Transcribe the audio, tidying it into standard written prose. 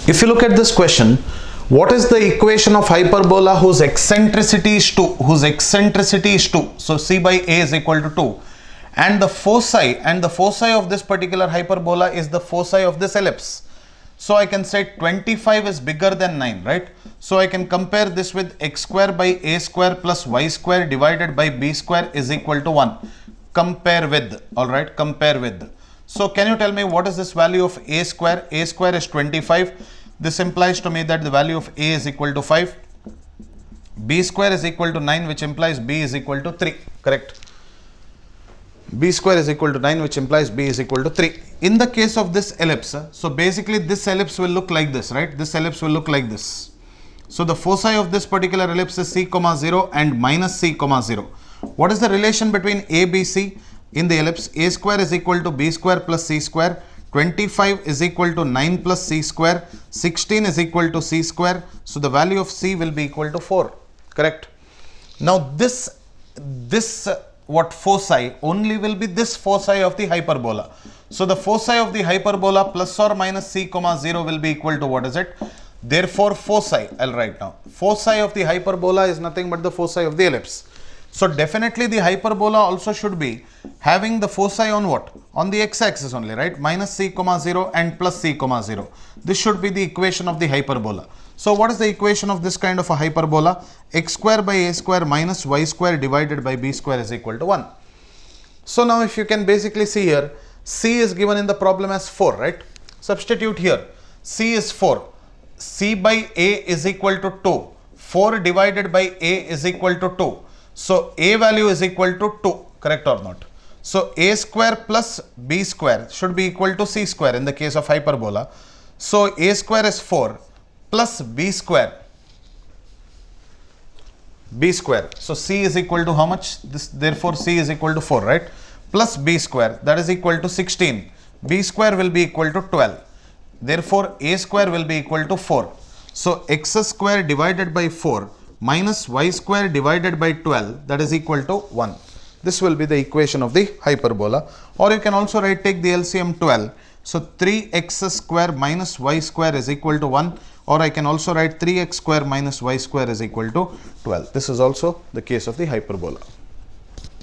If you look at this question, what is the equation of hyperbola whose eccentricity is 2? Whose eccentricity is 2. So C by A is equal to 2. And the foci of this particular hyperbola is the foci of this ellipse. So I can say 25 is bigger than 9, right? So I can compare this with x square by a square plus y square divided by b square is equal to 1. Compare with, alright, compare with. So can you tell me what is this value of a square? A square is 25. This implies to me that the value of a is equal to 5. B square is equal to 9, which implies b is equal to 3, correct? B square is equal to 9, which implies b is equal to 3. In the case of this ellipse, so basically this ellipse will look like this, right? This ellipse will look like this. So the foci of this particular ellipse is c comma 0 and minus c comma 0. What is the relation between a, b, c in the ellipse? A square is equal to b square plus c square. 25 is equal to 9 plus c square. 16 is equal to c square. So the value of c will be equal to 4, correct? Now this what foci only will be this foci of the hyperbola. So the foci of the hyperbola plus or minus c comma 0 will be equal to what is it? Therefore foci, I'll write now. Foci of the hyperbola is nothing but the foci of the ellipse. So definitely the hyperbola also should be having the foci on what? On the x-axis only, right? Minus c comma 0 and plus c comma 0. This should be the equation of the hyperbola. So what is the equation of this kind of a hyperbola? X square by a square minus y square divided by b square is equal to 1. So now if you can basically see here, c is given in the problem as 4, right? Substitute here. C is 4. C by a is equal to 2. 4 divided by a is equal to 2. So a value is equal to 2, correct or not? So a square plus b square should be equal to c square in the case of hyperbola. So a square is 4 plus b square. B square. So c is equal to how much? This, therefore c is equal to 4, right? Plus b square, that is equal to 16. B square will be equal to 12. Therefore a square will be equal to 4. So x square divided by 4 minus y square divided by 12, that is equal to 1. This will be the equation of the hyperbola. Or you can also take the LCM 12. So 3x square minus y square is equal to 1. Or I can also write 3x square minus y square is equal to 12. This is also the case of the hyperbola.